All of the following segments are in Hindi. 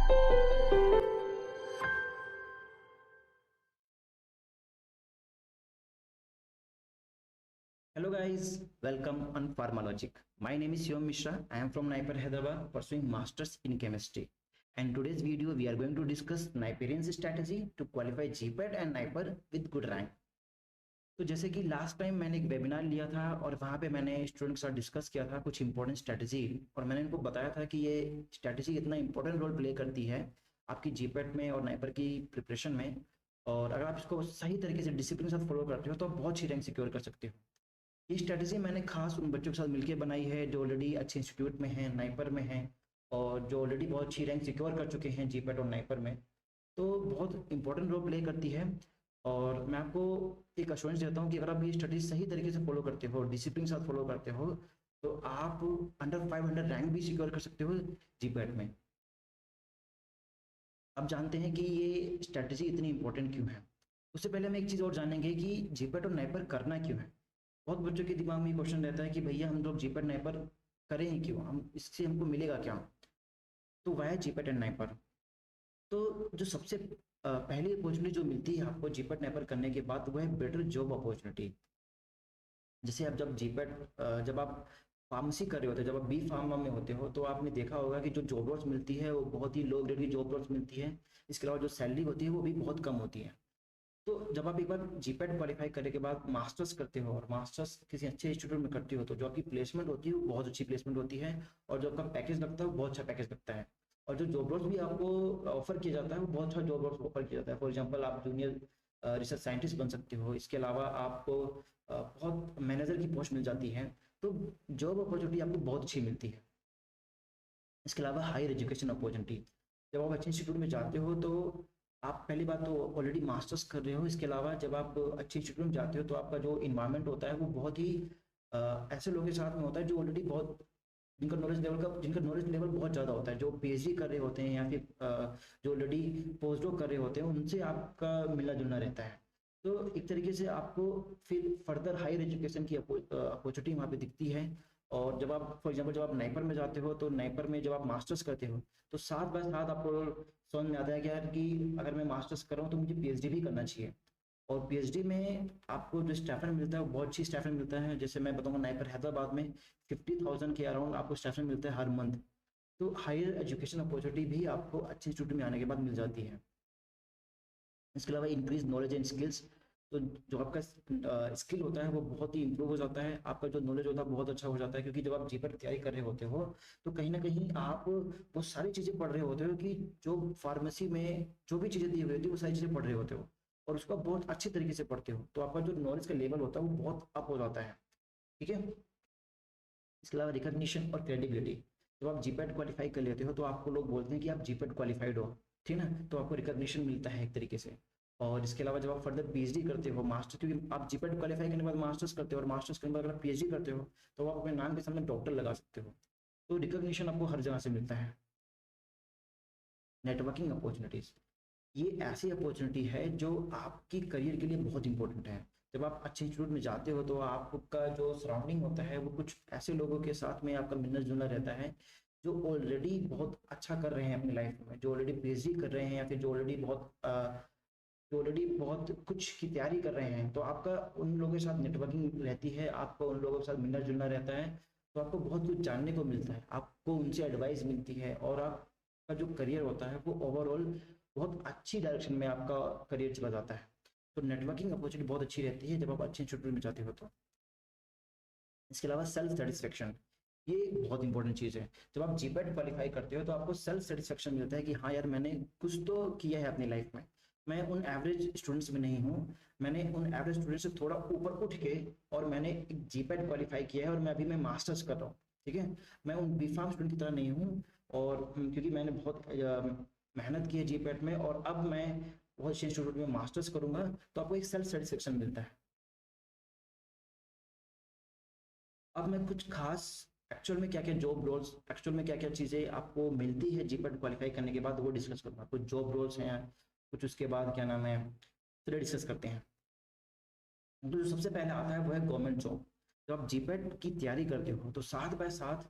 Hello guys, welcome on Pharmalogic. My name is Shivam Mishra. I am from Naipar, Hyderabad, pursuing Masters in Chemistry. And today's video, we are going to discuss Naiperian's strategy to qualify GPAT and Naipar with good rank. तो जैसे कि लास्ट टाइम मैंने एक वेबिनार लिया था और वहाँ पे मैंने स्टूडेंट के साथ डिस्कस किया था कुछ इंपॉर्टेंट स्ट्रैटेजी, और मैंने इनको बताया था कि ये स्ट्रैटेजी इतना इंपॉर्टेंट रोल प्ले करती है आपकी जीपैट में और नाइपर की प्रिपरेशन में, और अगर आप इसको सही तरीके से डिसिप्लिन के साथ फॉलो करते हो तो आप बहुत अच्छी रैंक सिक्योर कर सकते हो। ये स्ट्रैटेजी मैंने खास उन बच्चों के साथ मिलकर बनाई है जो ऑलरेडी अच्छे इंस्टीट्यूट में हैं, नाइपर में हैं, और जो ऑलरेडी बहुत अच्छी रैंक सिक्योर कर चुके हैं जीपैट और नाइपर में। तो बहुत इंपॉर्टेंट रोल प्ले करती है, और मैं आपको एक अश्योरेंस देता हूँ कि अगर आप ये स्टडी सही तरीके से फॉलो करते हो, डिसिप्लिन के साथ फॉलो करते हो, तो आप अंडर 500 रैंक भी सिक्योर कर सकते हो जीपैट में। अब जानते हैं कि ये स्ट्रैटेजी इतनी इंपॉर्टेंट क्यों है। उससे पहले हम एक चीज़ और जानेंगे कि जीपैट और नाइपर करना क्यों है। बहुत बच्चों के दिमाग में क्वेश्चन रहता है कि भैया हम लोग जीपैट नाइपर करें ही क्यों, हम इससे हमको मिलेगा क्या। तो वाया जीपैट एंड नाइपर, तो जो सबसे पहली अपॉर्चुनिटी जो मिलती है आपको जीपैट नाइपर करने के बाद वो है बेटर जॉब अपॉर्चुनिटी। जैसे आप जब आप फार्मेसी कर रहे होते हो, जब आप बी फार्मा में होते हो, तो आपने देखा होगा कि जो जॉब रोल्स मिलती है वो बहुत ही लो ग्रेड की जॉब रोल्स मिलती है। इसके अलावा जो सैलरी होती है वो भी बहुत कम होती है। तो जब आप एक बार जीपैट क्वालिफाई करने के बाद मास्टर्स करते हो और मास्टर्स किसी अच्छे इंस्टीट्यूट में करते हो, तो जो आपकी प्लेसमेंट होती है वो बहुत अच्छी प्लेसमेंट होती है, और जो आपका पैकेज लगता है वो बहुत अच्छा पैकेज लगता है, और जो जॉब रोल्स भी आपको ऑफर किया जाता है वो बहुत अच्छा जॉब रोल्स ऑफर किया जाता है। फॉर एग्जांपल आप जूनियर रिसर्च साइंटिस्ट बन सकते हो, इसके अलावा आपको बहुत मैनेजर की पोस्ट मिल जाती है। तो जॉब अपॉर्चुनिटी आपको बहुत अच्छी मिलती है। इसके अलावा हायर एजुकेशन अपॉर्चुनिटी, जब आप अच्छे इंस्टीट्यूट में जाते हो तो आप पहली बात तो ऑलरेडी मास्टर्स कर रहे हो। इसके अलावा जब आप अच्छे इंस्टीट्यूट में जाते हो तो आपका जो इन्वायरमेंट होता है वो बहुत ही ऐसे लोगों के साथ में होता है जो ऑलरेडी बहुत जिनका नॉलेज लेवल बहुत ज़्यादा होता है, जो पीएचडी कर रहे होते हैं या फिर जो ऑलरेडी पोस्ट डॉक कर रहे होते हैं, उनसे आपका मिलना जुलना रहता है। तो एक तरीके से आपको फिर फर्दर हायर एजुकेशन की अपॉर्चुनिटी वहाँ पे दिखती है। और जब आप फॉर एग्जांपल जब आप नाइपर में जाते हो तो नाइपर में जब आप मास्टर्स करते हो तो साथ बाय साथ आपको समझ में आता है कि यार कि अगर मैं मास्टर्स कर रहा हूँ तो मुझे पीएचडी भी करना चाहिए। और पीएचडी में आपको जो स्टाइपेंड मिलता है वो बहुत अच्छी स्टाइपेंड मिलता है। जैसे मैं बताऊंगा नाइपर हैदराबाद में 50,000 के अराउंड आपको स्टाइपेंड मिलता है हर मंथ। तो हायर एजुकेशन अपॉर्चुनिटी भी आपको अच्छे इंस्टीट्यूट में आने के बाद मिल जाती है। इसके अलावा इंक्रीज नॉलेज एंड स्किल्स, तो जो आपका स्किल होता है वो बहुत ही इंप्रूव हो जाता है, आपका जो नॉलेज होता है बहुत अच्छा हो जाता है। क्योंकि जब आप जीपीएट तैयारी कर रहे होते हो तो कहीं ना कहीं आप वो सारी चीज़ें पढ़ रहे होते हो कि जो फार्मेसी में जो भी चीज़ें दी हुई होती है वो सारी चीज़ें पढ़ रहे होते हो, और उसको बहुत अच्छे तरीके से पढ़ते हो, तो आपका जो नॉलेज का लेवल होता है वो बहुत अप हो जाता है। ठीक है। इसके अलावा रिकॉग्निशन और क्रेडिबिलिटी, जब आप जीपैट क्वालिफाई कर लेते हो तो आपको लोग बोलते हैं कि आप जीपैट क्वालिफाइड हो, ठीक है ना, तो आपको रिकॉग्निशन मिलता है एक तरीके से। और इसके अलावा जब आप फर्दर पीएचडी करते हो मास्टर, क्योंकि आप जीपैट क्वालिफाई करने के बाद मास्टर्स करते हो और मास्टर्स करने के बाद अगर पीएचडी करते हो तो आप अपने नाम के सामने डॉक्टर लगा सकते हो। तो रिकॉग्निशन आपको हर जगह से मिलता है। नेटवर्किंग अपॉर्चुनिटीज, ये ऐसी अपॉर्चुनिटी है जो आपकी करियर के लिए बहुत इंपॉर्टेंट है। जब आप अच्छे इंस्टीट्यूट में जाते हो तो आपका जो सराउंडिंग होता है वो कुछ ऐसे लोगों के साथ में आपका मिलना जुलना रहता है जो ऑलरेडी बहुत अच्छा कर रहे हैं अपनी लाइफ में, जो ऑलरेडी पीएचडी कर रहे हैं या फिर जो ऑलरेडी बहुत कुछ की तैयारी कर रहे हैं। तो आपका उन लोगों के साथ नेटवर्किंग रहती है, आपको उन लोगों के साथ मिलना जुलना रहता है, तो आपको बहुत कुछ जानने को मिलता है, आपको उनसे एडवाइस मिलती है, और आपका जो करियर होता है वो ओवरऑल बहुत अच्छी डायरेक्शन में आपका करियर चला जाता है। तो नेटवर्किंग अपॉर्चुनिटी बहुत अच्छी रहती है जब आप अच्छे इंस्टीट्यूट में जाते हो तो। इसके अलावा सेल्फ सेटिस्फेक्शन, ये बहुत इंपॉर्टेंट चीज़ है। जब आप जीपैट क्वालिफाई करते हो तो आपको सेल्फ सेटिस्फेक्शन मिलता है कि हाँ यार मैंने कुछ तो किया है अपनी लाइफ में, मैं उन एवरेज स्टूडेंट्स में नहीं हूँ, मैंने उन एवरेज स्टूडेंट्स से थोड़ा ऊपर उठ के और मैंने एक जीपैट क्वालिफाई किया है, और मैं अभी मैं मास्टर्स कर रहा हूँ। ठीक है, मैं उन बी फार्म स्टूडेंट की तरह नहीं हूँ, और क्योंकि मैंने बहुत मेहनत की है जीपैट में, और अब मैं बहुत अच्छे इंस्टीट्यूट में मास्टर्स करूंगा, तो आपको एक सेल्फ सेटिस्फेक्शन मिलता है। अब मैं कुछ खास एक्चुअल में क्या क्या जॉब रोल्स, एक्चुअल में क्या क्या चीज़ें आपको मिलती है जीपीएट क्वालिफाई करने के बाद वो डिस्कस करूँगा। कुछ जॉब रोल्स हैं, कुछ उसके बाद क्या नाम है, चलिए डिस्कस करते हैं। तो जो सबसे पहले आता है वो है गवर्नमेंट जॉब। जब आप जीपीएट की तैयारी करते हो तो साथ बाय साथ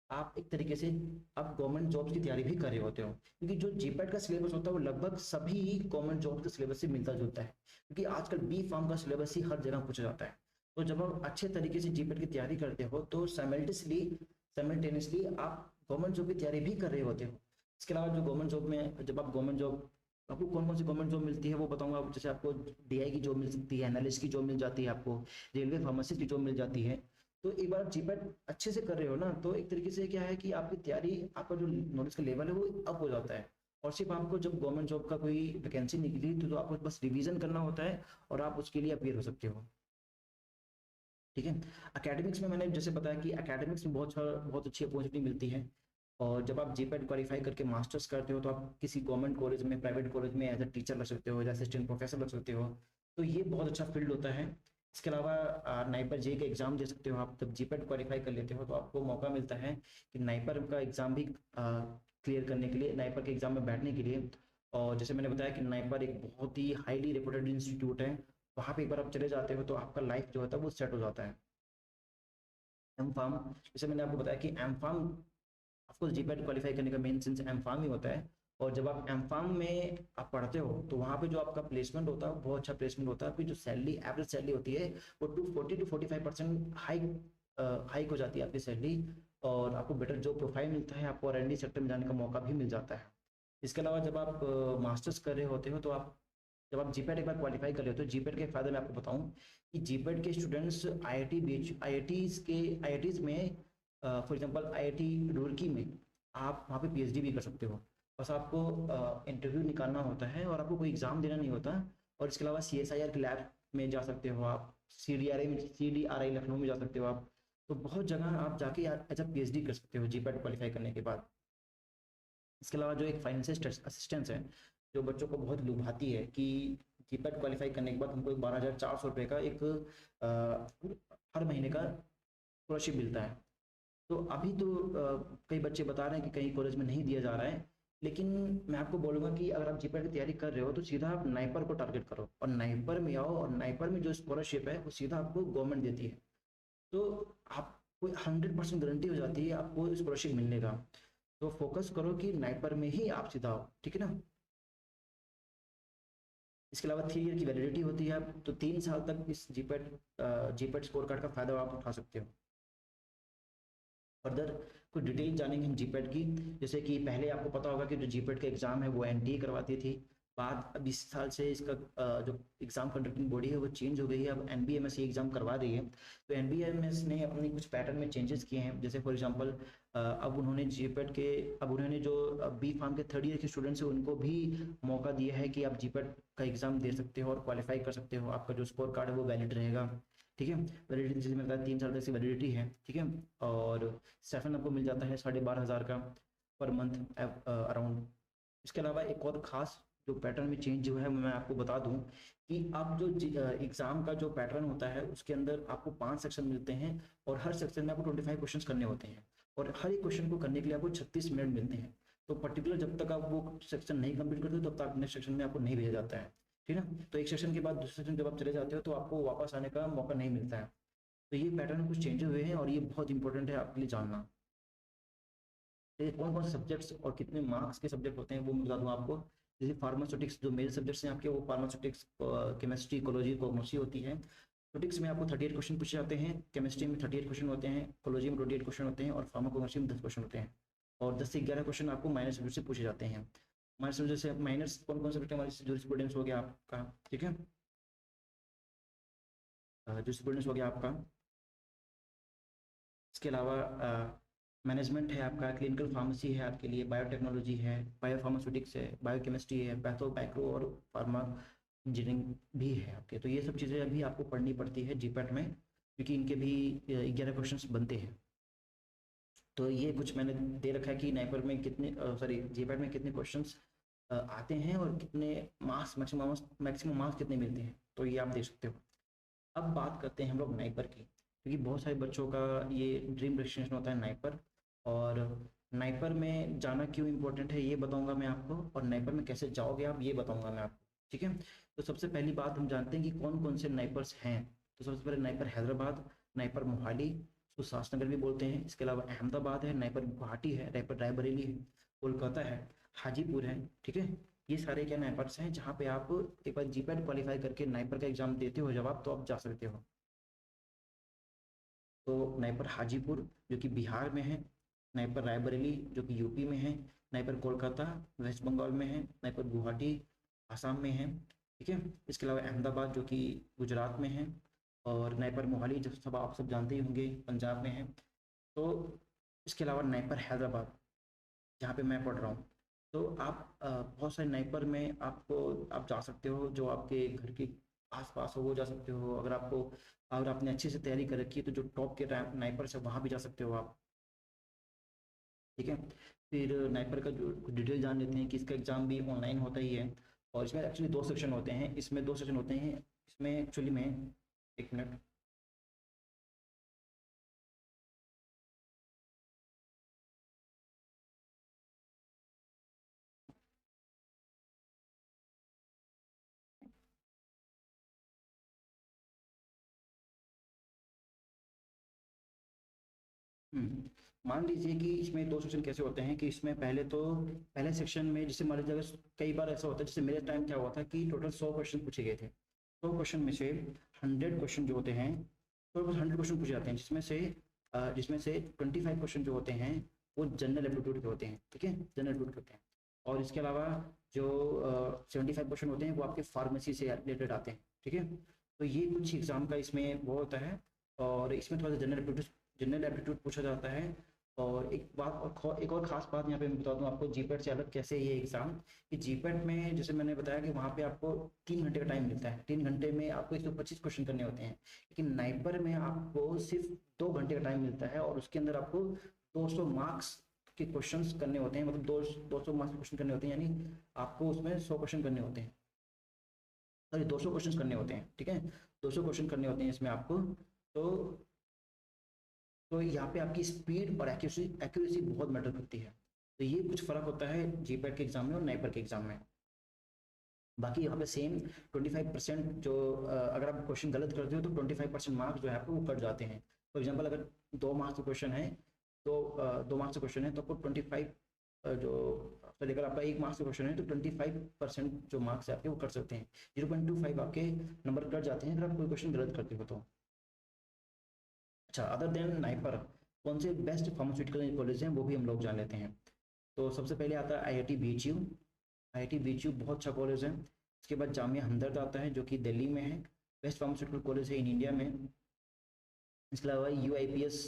आप एक तरीके से आप गवर्नमेंट जॉब्स की तैयारी भी कर रहे होते हो, क्योंकि जो जीपैट का सिलेबस होता है वो लगभग सभी गवर्नमेंट जॉब्स के सिलेबस से मिलता जुलता है, क्योंकि आजकल बी फार्म का सिलेबस ही हर जगह पूछा जाता है। तो जब आप अच्छे तरीके से जीपैट की तैयारी करते हो तो साइमल्टेनियसली आप गवर्नमेंट जॉब की तैयारी भी कर रहे होते हो। इसके अलावा जो गवर्नमेंट जॉब में, जब आप गवर्नमेंट जॉब, आपको कौन कौन सी गवर्नमेंट जॉब मिलती है वो बताऊंगा। जैसे आपको डीआई की जॉब मिल सकती है, एनालिस्ट की जॉब मिल जाती है, आपको रेलवे फार्मेसिस्ट की जॉब मिल जाती है। तो एक बार जीपैट अच्छे से कर रहे हो ना, तो एक तरीके से क्या है कि आपकी तैयारी, आपका जो नॉलेज का लेवल है वो अप हो जाता है। और सिर्फ आपको जब गवर्नमेंट जॉब का कोई वैकेंसी निकली तो आपको बस रिवीजन करना होता है और आप उसके लिए अपीयर हो सकते हो। ठीक है। एकेडमिक्स में मैंने जैसे बताया कि एकेडमिक्स में बहुत अच्छी अपॉर्चुनिटी मिलती है। और जब आप जीपैट क्वालिफाई करके मास्टर्स करते हो तो आप किसी गवर्नमेंट कॉलेज में, प्राइवेट कॉलेज में एज अ टीचर लग सकते हो, एज असिस्टेंट प्रोफेसर लग सकते हो। तो ये बहुत अच्छा फील्ड होता है। इसके अलावा नाइपर जे का एग्जाम दे सकते हो आप। जब जीपैट क्वालिफाई कर लेते हो तो आपको मौका मिलता है कि नाइपर का एग्जाम भी क्लियर करने के लिए, नाइपर के एग्जाम में बैठने के लिए। और जैसे मैंने बताया कि नाइपर एक बहुत ही हाईली रेपुटेड इंस्टीट्यूट है। वहाँ पे एक बार आप चले जाते हो तो आपका लाइफ जो होता है वो सेट हो जाता है। एम फार्म, जैसे मैंने आपको बताया कि M pharm, of course GPAT qualify करने का मेन सेंस एम फार्म ही होता है। और जब आप एम फार्म में आप पढ़ते हो तो वहाँ पे जो आपका प्लेसमेंट होता है बहुत अच्छा प्लेसमेंट होता है। आपकी जो सैलरी, एवरेज सैलरी होती है वो 240 to 45% हाइक हो जाती है आपकी सैलरी। और आपको बेटर जॉब प्रोफाइल मिलता है, आपको R&D सेक्टर में जाने का मौका भी मिल जाता है। इसके अलावा जब आप मास्टर्स कर रहे होते हो तो आप, जब आप जीपैट एक बार क्वालिफाई कर लेते हो तो जीपैट के फायदे मैं आपको बताऊं कि जीपैट के स्टूडेंट्स आईआईटीज में, फॉर एग्जांपल आईआईटी रुड़की में आप वहाँ पे पीएचडी भी कर सकते हो। बस आपको इंटरव्यू निकालना होता है और आपको कोई एग्जाम देना नहीं होता। और इसके अलावा सीएसआईआर के लैब में जा सकते हो आप, सीडीआरआई लखनऊ में जा सकते हो आप। तो बहुत जगह आप जाके एज अ पीएचडी कर सकते हो जीपैट क्वालिफाई करने के बाद। इसके अलावा जो एक फाइनेंशियल असिस्टेंस है जो बच्चों को बहुत लुभाती है कि जीपैट क्वालिफाई करने के बाद हमको एक 12,400 रुपये का एक हर महीने का स्कॉलरशिप मिलता है। तो अभी तो कई बच्चे बता रहे हैं कि कहीं कॉलेज में नहीं दिया जा रहा है, लेकिन मैं आपको बोलूंगा कि अगर आप जीपैट की तैयारी कर रहे हो तो सीधा आप नाइपर को टारगेट करो और नाइपर में आओ। और नाइपर में जो स्कॉलरशिप है वो सीधा आपको गवर्नमेंट देती है। तो आपको 100% गारंटी हो जाती है आपको स्कॉलरशिप मिलने का। तो फोकस करो कि नाइपर में ही आप सीधा आओ, ठीक है ना। इसके अलावा 3 ईयर की वैलिडिटी होती है, तो 3 साल तक इस जीपैट स्कोर कार्ड का फायदा आप उठा सकते हो। फर्दर कुछ डिटेल जानेंगे हम जीपैट की। जैसे कि पहले आपको पता होगा कि जो जीपैट का एग्जाम है वो एनटीए करवाती थी। बाद अब इस साल से इसका जो एग्जाम कंडक्टिंग बॉडी है वो चेंज हो गई है, अब एनबीएमएस ये एग्जाम करवा रही है। तो एनबीएमएस ने अपनी कुछ पैटर्न में चेंजेस किए हैं। जैसे फॉर एग्जांपल अब उन्होंने जीपैट के, अब उन्होंने जो बी फार्म के 3rd ईयर के स्टूडेंट्स हैं उनको भी मौका दिया है कि आप जीपैट का एग्जाम दे सकते हो और क्वालिफाई कर सकते हो। आपका जो स्कोर कार्ड है वो वैलिड रहेगा। ठीक है। वैलिडिटी जैसे मैंने बताया 3 साल तक की वैलिडिटी है। ठीक है। और स्टेफन आपको मिल जाता है 12,500 का पर मंथ अराउंड। इसके अलावा एक और खास जो पैटर्न में चेंज जो है मैं आपको बता दूं कि आप जो एग्जाम का जो पैटर्न होता है उसके अंदर आपको 5 सेक्शन मिलते हैं और हर सेक्शन में आपको 25 क्वेश्चन करने होते हैं। और हर एक क्वेश्चन को करने के लिए आपको 36 मिनट मिलते हैं। तो पर्टिकुलर जब तक आप वो सेक्शन नहीं कंप्लीट करते तब तक नेक्स्ट सेक्शन में आपको नहीं भेजा जाता है। ठीक है ना। तो एक सेक्शन के बाद दूसरे सेक्शन जब आप चले जाते हो तो आपको वापस आने का मौका नहीं मिलता है। तो ये पैटर्न में कुछ चेंजेस हुए हैं और ये बहुत इंपॉर्टेंट है आपके लिए जानना। कौन कौन से सब्जेक्ट्स और कितने मार्क्स के सब्जेक्ट होते हैं वो मैं बता दूं आपको। जैसे फार्मास्यूटिक्स जो मेन सब्जेक्ट्स हैं आपके वो फार्मास्यूटिक्स, केमिस्ट्री, इकोलॉजी, कॉग्नोसी होती है। स्टैटिस्टिक्स में आपको 38 क्वेश्चन पूछे जाते हैं, केमिस्ट्री में 38 क्वेश्चन होते हैं, इकोलॉजी में 28 क्वेश्चन होते हैं और फार्माकोग्नोसी में 10 क्वेश्चन होते हैं। और 10 से 11 क्वेश्चन आपको माइनर सब्जेक्ट से पूछे जाते हैं। माइनर सब्जेक्ट से माइनर्स कौन कौन सब्जेक्ट हमारे जूरिस्प्रूडेंस हो गया आपका। ठीक है। जूरिस्प्रूडेंस हो गया आपका। इसके अलावा मैनेजमेंट है आपका, क्लिनिकल फार्मेसी है आपके लिए, बायोटेक्नोलॉजी है, बायोफार्मास्यूटिक्स है, बायोकेमिस्ट्री है, पैथो माइक्रो और फार्मा इंजीनियरिंग भी है आपके। तो ये सब चीज़ें अभी आपको पढ़नी पड़ती है जीपैट में, क्योंकि इनके भी 11 क्वेश्चन बनते हैं। तो ये कुछ मैंने दे रखा है कि नाइपर में कितने, सॉरी जीपैट में कितने क्वेश्चंस आते हैं और कितने मार्क्स, मैक्सिमम मार्क्स कितने मिलते हैं, तो ये आप देख सकते हो। अब बात करते हैं हम लोग नाइपर की, क्योंकि बहुत सारे बच्चों का ये ड्रीम डेस्टिनेशन होता है नाइपर। और नाइपर में जाना क्यों इम्पोर्टेंट है ये बताऊंगा मैं आपको, और नाइपर में कैसे जाओगे आप ये बताऊंगा मैं आपको। ठीक है। तो सबसे पहली बात हम जानते हैं कि कौन कौन से नाइपर्स हैं। तो सबसे पहले नाइपर हैदराबाद, नाइपर मोहाली, उसको शासनगर भी बोलते हैं। इसके अलावा अहमदाबाद है, नाइपर गुवाहाटी है, नाइपर रायबरेली है, कोलकाता है, हाजीपुर है, ठीक है। ये सारे क्या नाइपर्स हैं जहाँ पे आप एक बार जीपैट क्वालिफाई करके नाइपर का एग्जाम देते हो जब आप, तो आप जा सकते हो। तो नाइपर हाजीपुर जो कि बिहार में है, नाइपर रायबरेली जो कि यूपी में है, नाइपर कोलकाता वेस्ट बंगाल में है, नाइपर गुवाहाटी आसाम में है, ठीक है। इसके अलावा अहमदाबाद जो कि गुजरात में है, और नाइपर मोहाली जो सब आप सब जानते ही होंगे पंजाब में है। तो इसके अलावा नाइपर हैदराबाद जहाँ पे मैं पढ़ रहा हूँ। तो आप बहुत सारे नाइपर में आपको आप जा सकते हो, जो आपके घर के आसपास हो वो जा सकते हो। अगर आपको, अगर आपने अच्छे से तैयारी कर रखी है तो जो टॉप के नाइपर है वहाँ भी जा सकते हो आप, ठीक है। फिर नाइपर का जो डिटेल जान लेते हैं कि इसका एग्ज़ाम भी ऑनलाइन होता ही है। और इसमें एक्चुअली दो सेक्शन होते हैं, इसमें दो सेक्शन होते हैं इसमें एक्चुअली में। एक मिनट। मान लीजिए कि इसमें दो सेक्शन कैसे होते हैं कि इसमें पहले तो पहले सेक्शन में जैसे मान लीजिए अगर कई बार ऐसा होता है, जैसे मेरे टाइम क्या हुआ था कि टोटल 100 क्वेश्चन पूछे गए थे। 100 क्वेश्चन में से 100 क्वेश्चन जो होते हैं, तो 100 क्वेश्चन पूछे जाते हैं, जिसमें से 25 क्वेश्चन जो होते हैं वो जनरल एप्टीट्यूड के होते हैं, ठीक है, जनरल एप्टीट्यूड के होते हैं। और इसके अलावा जो 75 क्वेश्चन होते हैं वो आपके फार्मेसी से रिलेटेड आते हैं, ठीक है। तो ये कुछ एग्जाम का इसमें वो होता है। और इसमें थोड़ा सा जनरल एप्टीट्यूड पूछा जाता है। और एक बात और एक और खास बात यहाँ पे मैं बता दूँ आपको जीपैट से अलग कैसे है ये एग्ज़ाम, कि जीपैट में जैसे मैंने बताया कि वहाँ पे आपको 3 घंटे का टाइम मिलता है, 3 घंटे में आपको 125 क्वेश्चन करने होते हैं। लेकिन नाइपर में आपको सिर्फ 2 घंटे का टाइम मिलता है और उसके अंदर आपको 200 मार्क्स के क्वेश्चंस करने होते हैं, मतलब 200 मार्क्स के क्वेश्चन करने होते हैं, यानी आपको उसमें 100 क्वेश्चन करने होते हैं, सॉरी 200 क्वेश्चन करने होते हैं, ठीक है। 200 क्वेश्चन करने होते हैं इसमें आपको। तो तो यहाँ पे आपकी स्पीड और एक्यूरेसी एक्यूरेसी बहुत मैटर करती है। तो ये कुछ फर्क होता है जीपैट के एग्जाम में और नाइपर के एग्जाम में। बाकी यहाँ पे सेम 25% जो अगर आप क्वेश्चन गलत करते हो तो 25% मार्क्स जो है आपको वो कट जाते हैं। फॉर एग्जाम्पल अगर 2 मार्क्स का क्वेश्चन है, तो 2 मार्क्स का क्वेश्चन है तो आपको 25 जो सॉरी अगर आपका 1 मार्क्स का क्वेश्चन है तो 25% जो मार्क्स है आपके वो कट सकते हैं। 0.25 आपके नंबर कट जाते हैं अगर आप कोई क्वेश्चन गलत करते हो तो। अच्छा, अदर देन नाइपर कौन से बेस्ट फार्मास्यूटिकल कॉलेज हैं वो भी हम लोग जान लेते हैं। तो सबसे पहले आता है आईआईटी बीएचयू। आईआईटी बीएचयू बहुत अच्छा कॉलेज है। इसके बाद जामिया हमदर्द आता है जो कि दिल्ली में है, बेस्ट फार्मास्यूटिकल कॉलेज है इन इंडिया में। इसके अलावा यूआईपीएस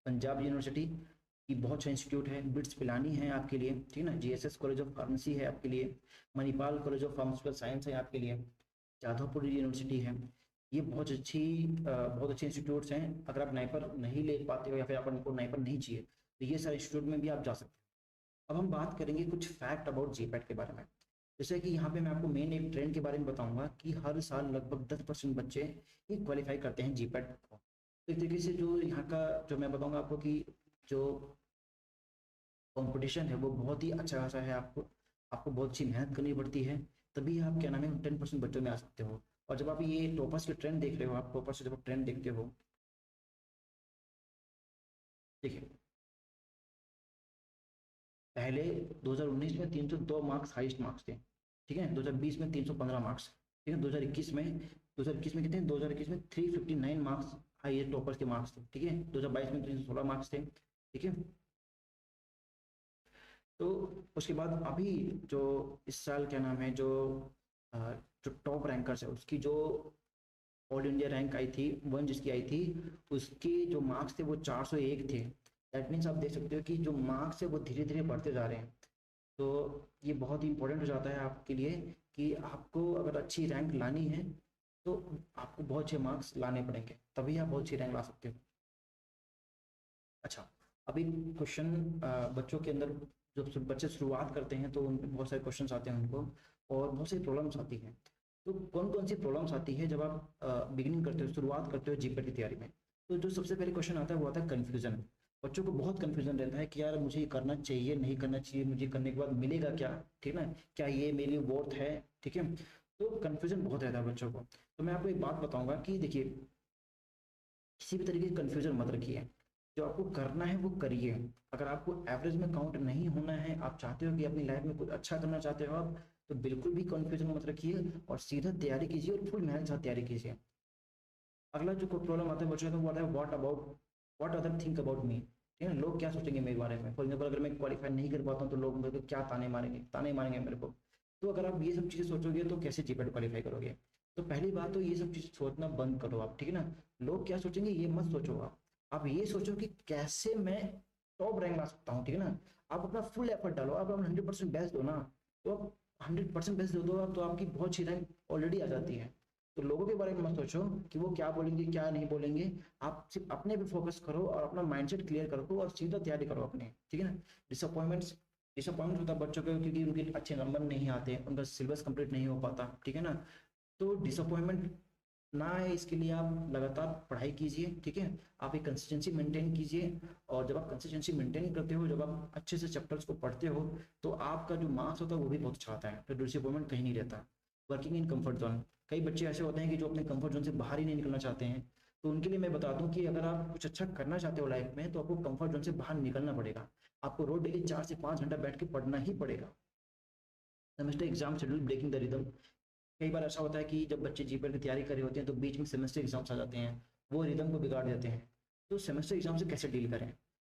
पंजाब यूनिवर्सिटी की बहुत अच्छा इंस्टीट्यूट है। बिट्स पिलानी है आपके लिए, ठीक है ना। जीएसएस कॉलेज ऑफ फार्मेसी है आपके लिए। Manipal college of pharmaceutical science है आपके लिए। जाधवपुर यूनिवर्सिटी है। ये बहुत अच्छे इंस्टीट्यूट्स हैं। अगर आप नाइपर नहीं ले पाते हो या फिर आपको नाइपर नहीं चाहिए तो ये सारे इंस्टीट्यूट में भी आप जा सकते हो। अब हम बात करेंगे कुछ फैक्ट अबाउट जीपैट के बारे में। जैसे कि यहाँ पे मैं आपको मेन एक ट्रेंड के बारे में बताऊंगा कि हर साल लगभग 10% बच्चे ही क्वालिफाई करते हैं जीपैट को। तो एक तरीके से जो यहाँ का जो मैं बताऊंगा आपको कि जो कंपटीशन है वो बहुत ही अच्छा खासा है। आपको आपको बहुत अच्छी मेहनत करनी पड़ती है, तभी आप क्या नाम है 10% बच्चों में आ सकते हो। और जब आप ये टॉपर्स के ट्रेंड देख रहे हो, आप टॉपर्स से जब आप ट्रेंड देखते हो, देखिए पहले 2019 में 302 मार्क्स हाईएस्ट मार्क्स थे, ठीक है। 2020 में 315 मार्क्स, ठीक है। 2021 में कितने, 2021 में 359 मार्क्स हाईएस्ट टॉपर्स के मार्क्स थे, ठीक है। 2022 में 316 मार्क्स थे, ठीक है। तो उसके बाद अभी जो इस साल क्या नाम है अ, जो टॉप रैंकर्स है उसकी जो ऑल इंडिया रैंक आई थी, वन जिसकी आई थी, उसके जो मार्क्स थे वो 401 थे। दैट मीन्स आप देख सकते हो कि जो मार्क्स है वो धीरे धीरे बढ़ते जा रहे हैं। तो ये बहुत ही इंपॉर्टेंट हो जाता है आपके लिए कि आपको अगर अच्छी रैंक लानी है तो आपको बहुत अच्छे मार्क्स लाने पड़ेंगे, तभी आप बहुत अच्छी रैंक ला सकते हो। अच्छा, अभी क्वेश्चन बच्चों के अंदर जब बच्चे शुरुआत करते हैं तो उनमें बहुत सारे क्वेश्चंस आते हैं उनको, और बहुत सारी प्रॉब्लम्स आती हैं। तो कौन कौन सी प्रॉब्लम्स आती है जब आप बिगिनिंग करते हो, शुरुआत करते हो जीपीएट की तैयारी में। तो जो सबसे पहले क्वेश्चन आता है वो आता है कन्फ्यूजन। बच्चों को बहुत कन्फ्यूजन रहता है कि यार मुझे ये करना चाहिए नहीं करना चाहिए, मुझे करने के बाद मिलेगा क्या, ठीक है ना, क्या ये मेरे लिए वर्थ है, ठीक है। तो कन्फ्यूजन बहुत रहता है बच्चों को। तो मैं आपको एक बात बताऊंगा कि देखिए, किसी भी तरीके की कन्फ्यूजन मत रखिए। जो आपको करना है वो करिए। अगर आपको एवरेज में काउंट नहीं होना है, आप चाहते हो कि अपनी लाइफ में कुछ अच्छा करना चाहते हो आप, तो बिल्कुल भी कन्फ्यूजन मत रखिए और सीधा तैयारी कीजिए और फुल मेहनत के साथ तैयारी कीजिए। अगला जो प्रॉब्लम आता है बच्चों का वो आता है what other think about me, ठीक है ना, लोग क्या सोचेंगे मेरे बारे में। फॉर एग्जाम्पल अगर मैं क्वालिफाई नहीं कर पाता हूँ तो लोग मेरे को क्या ताने मारेंगे मेरे को। तो अगर आप ये सब चीज़ें सोचोगे तो कैसे जीपेट क्वालिफाई करोगे। तो पहली बात तो ये सब चीज़ सोचना बंद करो आप, ठीक है ना। लोग क्या सोचेंगे ये मत सोचो आप ये सोचो कि कैसे मैं टॉप रैंक ला सकता हूँ, ठीक है ना। आप अपना फुल एफर्ट डालो, आप अपना 100% बेस्ट दो ना। तो आप 100% बेस्ट दो आप, तो आपकी बहुत सी रैंक ऑलरेडी आ जाती है। तो लोगों के बारे में मत सोचो कि वो क्या बोलेंगे क्या नहीं बोलेंगे। आप सिर्फ अपने पे फोकस करो और अपना माइंडसेट क्लियर करो और सीधा तैयारी करो अपने, ठीक है ना। डिसअपॉइंटमेंट होता है बच्चों को क्योंकि उनके अच्छे नंबर नहीं आते, उनका सिलेबस कंप्लीट नहीं हो पाता, ठीक है ना। तो डिसअपॉइंटमेंट ना आए इसके लिए आप लगातार पढ़ाई कीजिए, ठीक है। आप एक कंसिस्टेंसी मेंटेन कीजिए। और जब आप कंसिस्टेंसी मेंटेन करते हो, जब आप अच्छे से चैप्टर्स को पढ़ते हो, तो आपका जो मार्क्स होता है वो भी बहुत अच्छा आता है, तो डिसअपॉइंटमेंट कहीं नहीं रहता। वर्किंग इन कंफर्ट जोन, कई बच्चे ऐसे होते हैं कि जो अपने कंफर्ट जोन से बाहर ही नहीं निकलना चाहते हैं। तो उनके लिए मैं बता दूं कि अगर आप कुछ अच्छा करना चाहते हो लाइफ में, तो आपको कंफर्ट जोन से बाहर निकलना पड़ेगा। आपको रोज डेली 4 से 5 घंटा बैठ के पढ़ना ही पड़ेगा। Semester exam schedule breaking the rhythm, कई बार ऐसा होता है कि जब बच्चे जीपीएल की तैयारी कर रहे होते हैं तो बीच में सेमेस्टर एग्जाम्स आ जाते हैं, वो रिदम को बिगाड़ देते हैं। तो सेमेस्टर एग्जाम से कैसे डील करें।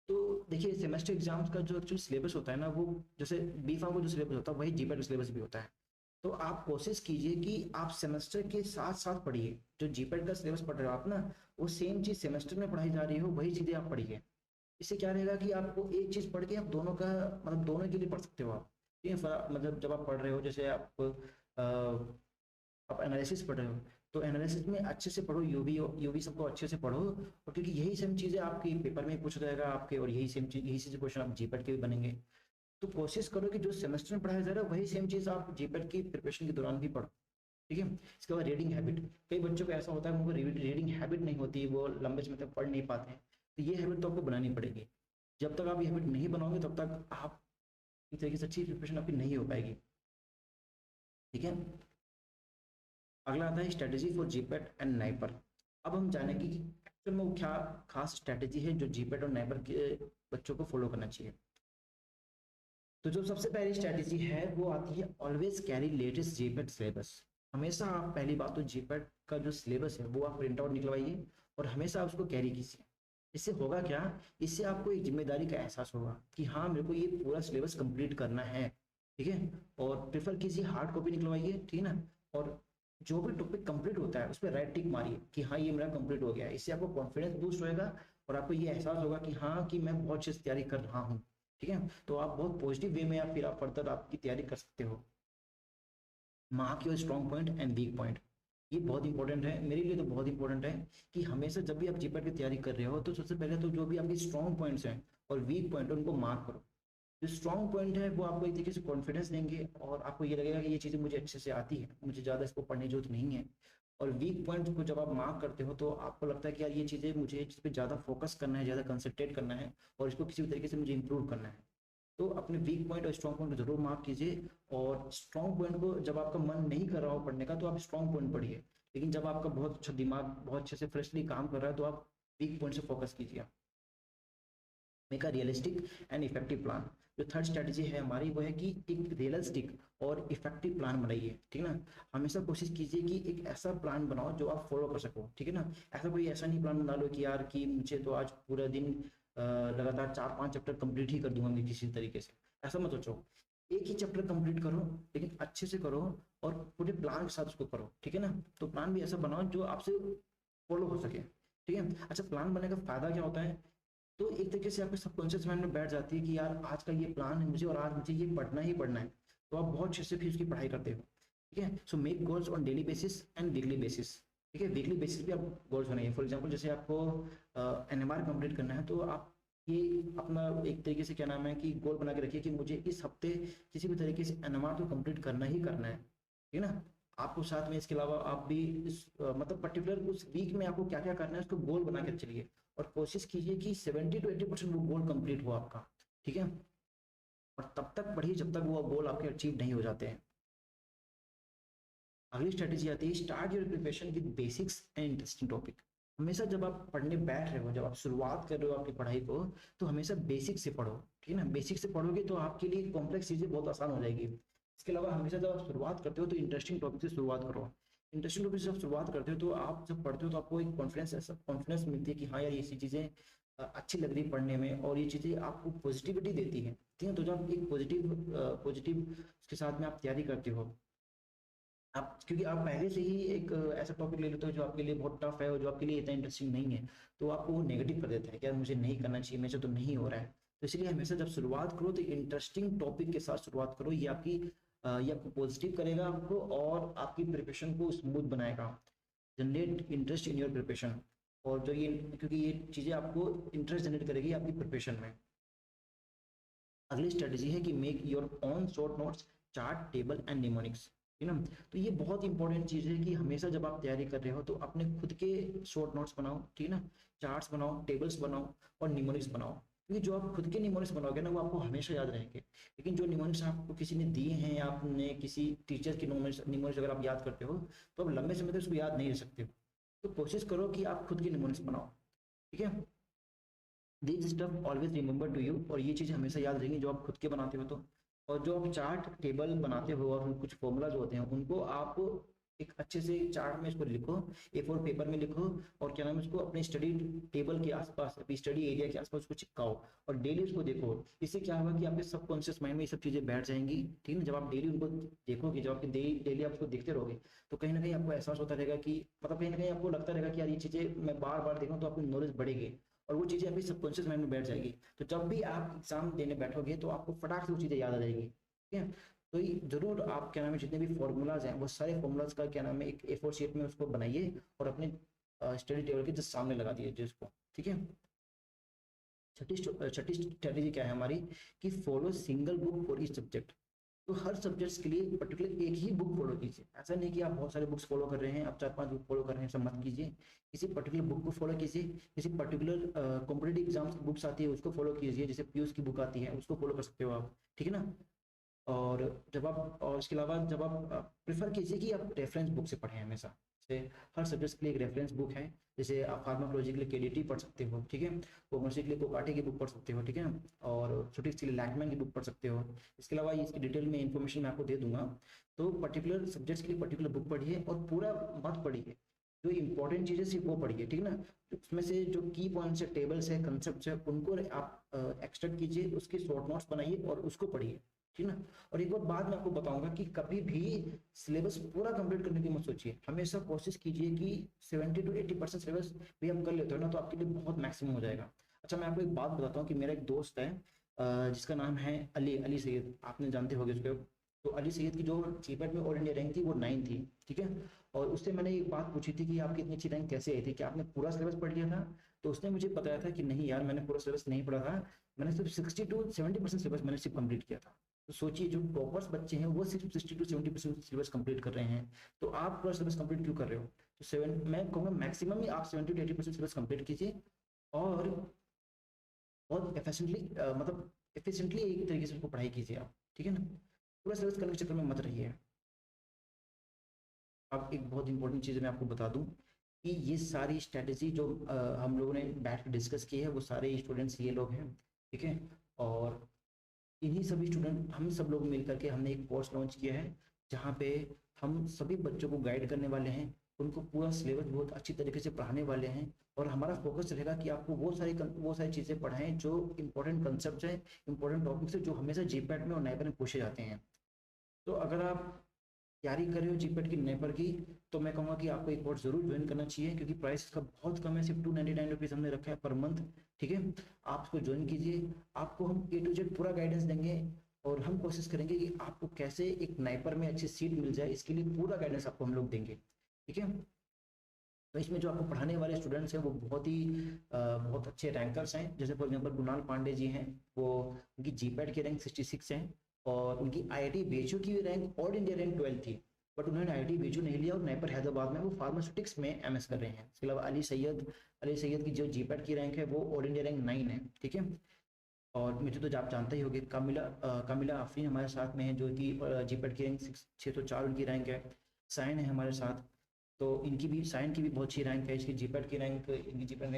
तो देखिए सेमेस्टर एग्जाम्स का जो एक्चुअली सिलेबस होता है ना, वो जैसे बी फार्म का जो सिलेबस होता है वही जीपीएल का सिलेबस भी होता है। तो आप कोशिश कीजिए कि आप सेमेस्टर के साथ साथ पढ़िए, जो जीपीएल का सिलेबस पढ़ रहे हो आप ना, वो सेम चीज़ सेमेस्टर में पढ़ाई जा रही हो वही चीज़ें आप पढ़िए। इससे क्या रहेगा कि आपको एक चीज़ पढ़ के आप दोनों का मतलब दोनों के लिए पढ़ सकते हो आप। ठीक है, मतलब जब आप पढ़ रहे हो, जैसे आप एनालिसिस पढ़ रहे हो, तो एनालिसिस में अच्छे से पढ़ो, यूवी सबको अच्छे से पढ़ो, और क्योंकि यही सेम चीज़ें आपके पेपर में पूछा जाएगा आपके, और यही सेम चीज़ यही से क्वेश्चन आप जीपेट के भी बनेंगे। तो कोशिश करो कि जो सेमेस्टर में पढ़ाया जा रहा है वही सेम चीज़ आप जीपेट की प्रिपरेशन के दौरान भी पढ़ो, ठीक है। इसके बाद रीडिंग हैबिट, कई बच्चों को ऐसा होता है उनको रीडिंग हैबिट नहीं होती, वो लंबे समय तक पढ़ नहीं पाते हैं। तो ये हैबिट तो आपको बनानी पड़ेगी। जब तक आप ये हैबिट नहीं बनाओगे तब तक आप एक तरीके से अच्छी प्रिपरेशन आपकी नहीं हो पाएगी, ठीक है। अगला आता है strategy for GPAT and NIPER. अब हम जानेंगे कि एक्चुअल में वो क्या खास स्ट्रेटेजी है जो जीपेट और नाइपर के बच्चों को फॉलो करना चाहिए। तो जो सबसे पहली स्ट्रेटेजी है वो आती है always carry latest GPAT syllabus. हमेशा आप पहली बात तो जीपेट का जो सिलेबस है वो आप प्रिंट आउट निकलवाइए और हमेशा आप उसको कैरी कीजिए। इससे होगा क्या, इससे आपको एक जिम्मेदारी का एहसास होगा कि हाँ मेरे को ये पूरा सिलेबस कंप्लीट करना है, ठीक है। और प्रेफर कीजिए हार्ड कॉपी निकलवाइए, ठीक है ना। और जो भी टॉपिक कंप्लीट होता है उस पर राइट टिक मारिए कि हाँ ये मेरा कंप्लीट हो गया है। इससे आपको कॉन्फिडेंस बूस्ट होएगा और आपको ये एहसास होगा कि हाँ कि मैं बहुत अच्छे से तैयारी कर रहा हूँ, ठीक है। तो आप बहुत पॉजिटिव वे में आप फिर आप फर्दर आपकी तैयारी कर सकते हो। Mark your strong point and weak point, ये बहुत इंपॉर्टेंट है, मेरे लिए तो बहुत इंपॉर्टेंट है कि हमेशा जब भी आप जीपेट की तैयारी कर रहे हो तो सबसे पहले तो जो भी आपकी स्ट्रॉन्ग पॉइंट्स हैं और वीक पॉइंट उनको मार्क करो। जो स्ट्रॉन्ग पॉइंट है वो आपको एक तरीके से कॉन्फिडेंस देंगे और आपको ये लगेगा कि ये चीज़ें मुझे अच्छे से आती है, मुझे ज़्यादा इसको पढ़ने की जरूरत नहीं है। और वीक पॉइंट को जब आप मार्क करते हो तो आपको लगता है कि यार ये चीज़ें मुझे इस पर ज़्यादा फोकस करना है, ज़्यादा कंसंट्रेट करना है और इसको किसी भी तरीके से मुझे इंप्रूव करना है। तो अपने वीक पॉइंट और स्ट्रॉन्ग पॉइंट को जरूर मार्क कीजिए। और स्ट्रॉन्ग पॉइंट को जब आपका मन नहीं कर रहा हो पढ़ने का तो आप स्ट्रॉन्ग पॉइंट पढ़िए, लेकिन जब आपका बहुत अच्छा दिमाग बहुत अच्छे से फ्रेशली काम कर रहा है तो आप वीक पॉइंट से फोकस कीजिए। Make a realistic and effective plan, जो थर्ड स्ट्रेटेजी है हमारी वो है कि एक रियलिस्टिक और इफेक्टिव प्लान बनाइए, ठीक है ना। हमेशा कोशिश कीजिए कि एक ऐसा प्लान बनाओ जो आप फॉलो कर सको, ठीक है ना। ऐसा कोई ऐसा नहीं प्लान बना लो कि यार कि मुझे तो आज पूरा दिन लगातार 4-5 चैप्टर कंप्लीट ही कर दूंगा मैं किसी तरीके से, ऐसा मत सोचो। एक ही चैप्टर कंप्लीट करो लेकिन अच्छे से करो और पूरे प्लान के साथ उसको करो, ठीक है ना। तो प्लान भी ऐसा बनाओ जो आपसे फॉलो हो सके, ठीक है। अच्छा, प्लान बनने का फायदा क्या होता है, तो एक तरीके से आपके सबकॉन्शियस माइंड में बैठ जाती है कि यार आज का ये प्लान है मुझे और आज मुझे ये पढ़ना ही पढ़ना है। तो आप बहुत अच्छे से फिर उसकी पढ़ाई करते हो, ठीक है। So make goals on daily basis and weekly basis, ठीक है। वीकली बेसिस पे आप गोल्स बनाइए। फॉर एग्जांपल जैसे आपको एनएमआर कंप्लीट करना है तो आप ये अपना एक तरीके से क्या नाम है कि गोल बना के रखिए कि मुझे इस हफ्ते किसी भी तरीके से एनएमआर तो कंप्लीट करना ही करना है, ठीक है ना। आपको साथ में इसके अलावा आप भी इस मतलब पर्टिकुलर उस वीक में आपको क्या क्या करना है उसको गोल बना के चलिए और कोशिश कीजिए कि 70 to 80% वो गोल कंप्लीट हो आपका, ठीक है। और तब तक पढ़िए जब तक वो गोल आपके अचीव नहीं हो जाते हैं। अगली स्ट्रेटेजी आती है start your preparation with basics and interesting topic. हमेशा जब आप पढ़ने बैठ रहे हो, जब आप शुरुआत कर रहे हो अपनी पढ़ाई को, तो हमेशा बेसिक से पढ़ो, ठीक है ना। बेसिक से पढ़ोगे तो आपके लिए कॉम्प्लेक्स चीज़ें बहुत आसान हो जाएगी। इसके अलावा हमेशा जब आप शुरुआत करते हो तो इंटरेस्टिंग टॉपिक से शुरुआत करो। इंटरेस्टिंग टॉपिक से जब शुरुआत करते हो तो आप जब पढ़ते हो तो आपको एक कॉन्फिडेंस, ऐसा कॉन्फिडेंस मिलती है कि हाँ यार ये चीज़ें अच्छी लग रही है पढ़ने में, और ये चीज़ें आपको पॉजिटिविटी देती हैं, ठीक है। तो जब एक पॉजिटिव उसके साथ में आप तैयारी करते हो, आप क्योंकि आप पहले से ही एक ऐसा टॉपिक ले लेते हो जो आपके लिए बहुत टफ है और जो आपके लिए इतना इंटरेस्टिंग नहीं है, तो आपको वो नेगेटिव कर देता है कि यार मुझे नहीं करना चाहिए, मेरे से तो नहीं हो रहा है। तो इसलिए हमेशा जब शुरुआत करो तो इंटरेस्टिंग टॉपिक के साथ शुरुआत करो। ये आपको पॉजिटिव करेगा आपको, और आपकी प्रिपरेशन को स्मूथ बनाएगा, generate interest in your preparation. और जो ये, क्योंकि ये चीज़ें आपको इंटरेस्ट जनरेट करेगी आपकी प्रिपरेशन में। अगली स्ट्रेटेजी है कि make your own short notes, chart, table and mnemonics, ठीक है ना। तो ये बहुत इंपॉर्टेंट चीज़ है कि हमेशा जब आप तैयारी कर रहे हो तो अपने खुद के शॉर्ट नोट्स बनाओ, ठीक है ना। चार्ट्स बनाओ, टेबल्स बनाओ और निमोनिक्स बनाओ, क्योंकि जो आप खुद के निमोनिक्स बनाओगे ना वो आपको हमेशा याद रहेंगे। लेकिन जो निमोनिक्स आपको किसी ने दिए हैं या आपने किसी टीचर के निमोनिक्स अगर आप याद करते हो तो आप लंबे समय तक उसको याद नहीं रख सकते हो। तो कोशिश करो कि आप खुद के निमोनिक्स बनाओ, ठीक है। This stuff always remember to you, और ये चीज़ हमेशा याद रहेंगी जो आप खुद के बनाते हो तो। और जो आप चार्ट टेबल बनाते हो और कुछ फॉर्मूलाज होते हैं उनको आप एक अच्छे से चार्ट में इसको लिखो, A4 पेपर में लिखो, और क्या नाम है उसको अपने स्टडी टेबल के आसपास, अपनी स्टडी एरिया के आसपास उसको चिपकाओ, और डेली उसको देखो। इससे क्या होगा कि आपके सबकॉन्शियस माइंड में ये सब चीज़ें बैठ जाएंगी, ठीक है। जब आप डेली उनको देखोगे, जब आपके डेली आप उसको देखते रहोगे, तो कहीं ना कहीं आपको एहसास होता रहेगा कि, मतलब कहीं ना कहीं आपको लगता रहेगा कि यार ये चीज़ें मैं बार बार देखूँ तो आपकी नॉलेज बढ़ेगी, और वो चीज़ें आपकी सबकॉन्शियस माइंड में बैठ जाएगी। तो जब भी आप एग्जाम देने बैठोगे तो आपको फटाक से वो चीज़ें याद आ जाएगी, ठीक है। तो ये जरूर आप क्या नाम है जितने भी फॉर्मूलाज हैं वो सारे फॉर्मूलाज का क्या नाम है एक A4 शीट में उसको बनाइए और अपने स्टडी टेबल के जस्ट सामने लगा दिए जिसको, ठीक है। छठी स्ट्रेटेजी क्या है हमारी, कि follow single book for each subject. तो हर सब्जेक्ट्स के लिए पर्टिकुलर एक ही बुक फॉलो कीजिए। ऐसा नहीं कि आप बहुत सारे बुक्स फॉलो कर रहे हैं, आप 4-5 बुक फॉलो कर रहे हैं, सब मत कीजिए। किसी पर्टिकुलर बुक को फॉलो कीजिए, किसी पर्टिकुलर कॉम्पिटेटिव एग्जाम्स की बुक्स आती है उसको फॉलो कीजिए, जैसे पीयूष की बुक आती है उसको फॉलो कर सकते हो आप, ठीक है ना। और जब आप, और इसके अलावा जब आप प्रेफर कीजिए कि आप रेफरेंस बुक से पढ़ें हमेशा। जैसे हर सब्जेक्ट के लिए एक रेफरेंस बुक है, जैसे आप फार्माकोलॉजी के लिए केडीटी पढ़ सकते हो, ठीक है। कॉमर्स के लिए कोकाटे की बुक पढ़ सकते हो, ठीक है। और स्टैटिस्टिक्स के लिए लैकमैन की बुक पढ़ सकते हो। इसके अलावा इसकी डिटेल में इंफॉर्मेशन मैं आपको दे दूंगा। तो पर्टिकुलर सब्जेक्ट्स के लिए पर्टिकुलर बुक पढ़िए, और पूरा मत पढ़िए, जो इंपॉर्टेंट चीज़ें सिर्फ वो पढ़िए, ठीक है ना। उसमें से जो की पॉइंट्स है, टेबल्स है, कंसेप्ट है, उनको आप एक्सट्रैक्ट कीजिए, उसके शॉर्ट नोट्स बनाइए और उसको पढ़िए, ठीक ना। और एक और बात मैं आपको बताऊंगा कि कभी भी सिलेबस पूरा कंप्लीट करने की मत सोचिए। हमेशा कोशिश कीजिए कि 70 to 80% सिलेबस भी आप कर लेते हो ना तो आपके लिए बहुत मैक्सिमम हो जाएगा। अच्छा, मैं आपको एक बात बताता हूँ कि मेरा एक दोस्त है जिसका नाम है अली अली सैयद, आपने जानते होंगे उसको। तो अली सैयद की जो जीपैट में ऑल इंडिया रैंक थी वो 9 थी, ठीक है। और उससे मैंने एक बात पूछी थी कि आपकी इतनी अच्छी रैंक कैसे आई थी, कि आपने पूरा सिलेबस पढ़ लिया था। तो उसने मुझे बताया था कि नहीं यार, मैंने पूरा सिलेबस नहीं पढ़ा था, मैंने सिर्फ 60 to 70% सिलेबस मैंने सिर्फ कंप्लीट किया था। तो सोचिए, जो टॉपर्स बच्चे हैं वो सिर्फ 60 to 70% सिलेबस कंप्लीट कर रहे हैं, तो आप पूरा सिलेबस कंप्लीट क्यों कर रहे हो। तो मैं कहूँगा मैक्सिमम ही आप 70 to 80% सिलेबस कंप्लीट कीजिए, और बहुत एफिशिएंटली मतलब एफिशिएंटली एक तरीके से उसको पढ़ाई कीजिए आप, ठीक है ना। पूरा सिलेबस करने के चक्कर में मत रहिए। अब एक बहुत इंपॉर्टेंट चीज़ मैं आपको बता दूं कि ये सारी स्ट्रेटेजी जो हम लोगों ने बैठ कर डिस्कस की है वो सारे स्टूडेंट्स ये लोग हैं, ठीक है। और इन्हीं सभी स्टूडेंट, हम सब लोग मिलकर के हमने एक कोर्स लॉन्च किया है, जहाँ पे हम सभी बच्चों को गाइड करने वाले हैं, उनको पूरा सिलेबस बहुत अच्छी तरीके से पढ़ाने वाले हैं। और हमारा फोकस रहेगा कि आपको वो सारी चीज़ें पढ़ाएं जो इंपॉर्टेंट कंसेप्ट हैं, इंपॉर्टेंट टॉपिक्स हैं, जो हमेशा जीपैट में और नाइपर में पूछे जाते हैं। तो अगर आप तैयारी कर रहे हो जीपैट की नेपर की, तो मैं कहूँगा कि आपको एक कोर्स जरूर ज्वाइन करना चाहिए, क्योंकि प्राइस इसका बहुत कम है, सिर्फ 299 रुपीज़ हमने रखा है पर मंथ, ठीक है। आप इसको ज्वाइन कीजिए, आपको हम A to Z पूरा गाइडेंस देंगे, और हम कोशिश करेंगे कि आपको कैसे एक नाइपर में अच्छी सीट मिल जाए, इसके लिए पूरा गाइडेंस आपको हम लोग देंगे, ठीक है। तो इसमें जो आपको पढ़ाने वाले स्टूडेंट्स हैं वो बहुत अच्छे रैंकर्स हैं। जैसे फॉर एग्जांपल कुणाल पांडे जी हैं, वो उनकी जीपैट की रैंक 66 है, और उनकी IIT बीएचयू की रैंक ऑल इंडिया रैंक 12 थी, बट उन्होंने IIT बीएचयू नहीं लिया और नाइपर हैदराबाद में वो फार्मास्यूटिक्स में MS कर रहे हैं। इसके अलावा अली सैयद की जो जीपैट की रैंक है वो ऑल इंडिया रैंक 9 है, ठीक है। और मुझे तो आप जानते ही होंगे, कामिला आफरीन हमारे साथ में है, जो कि जीपैट की रैंक 604 उनकी रैंक है। साइन है हमारे साथ। तो इनकी भी साइन की भी बहुत अच्छी रैंक है, इसकी जीपैट की रैंक, इनकी जीपैट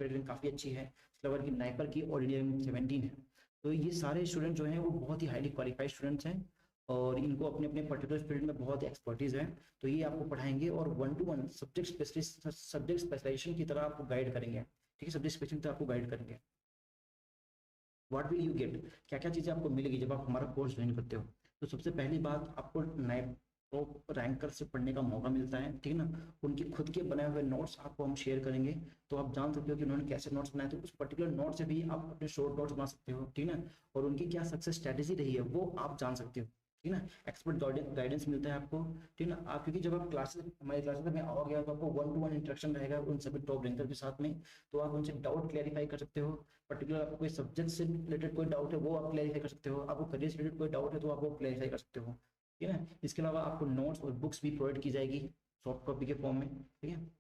रैंक काफ़ी अच्छी है। स्लवर की नाइपर की ऑल इंडिया रैंक 17 है। तो ये सारे स्टूडेंट जो हैं वो बहुत ही हाईली क्वालिफाइड स्टूडेंट्स हैं और इनको अपने अपने पर्टिकुलर फील्ड में बहुत एक्सपर्टीज है। तो ये आपको पढ़ाएंगे और 1 to 1 सब्जेक्ट स्पेशलाइजेशन की तरह आपको गाइड करेंगे। ठीक है, सब्जेक्ट स्पेशलिस्ट आपको गाइड करेंगे। व्हाट विल यू गेट, क्या क्या चीज़ें आपको मिलेगी जब आप हमारा कोर्स ज्वाइन करते हो। तो सबसे पहली बात, आपको नए टॉप रैंकर से पढ़ने का मौका मिलता है, ठीक है ना। उनके खुद के बनाए हुए नोट्स आपको हम शेयर करेंगे, तो आप जान सकते हो कि उन्होंने कैसे नोट्स बनाए थे। उस पर्टिकुलर नोट से भी आप अपने शॉर्ट नोट्स बना सकते हो, ठीक है ना। और उनकी क्या सक्सेस स्ट्रैटेजी रही है वो आप जान सकते हो, ठीक है ना। एक्सपर्ट गाइडेंस मिलता है आपको, ठीक है ना। आप क्योंकि जब आप क्लासेस हमारी क्लासेस में आओगे तो आपको 1 to 1 इंटरेक्शन रहेगा उन सभी टॉप रैंकर के साथ में। तो आप उनसे डाउट क्लैरिफाई कर सकते हो। पर्टिकुलर आपको कोई सब्जेक्ट से रिलेटेड कोई डाउट है वो आप क्लैरिफाई कर सकते हो। आपको करियर से रिलेटेड कोई डाउट है तो आप वो क्लैरिफाई कर सकते हो, ठीक है ना। इसके अलावा आपको नोट्स और बुक्स भी प्रोवाइड की जाएगी सॉफ्ट कॉपी के फॉर्म में, ठीक है।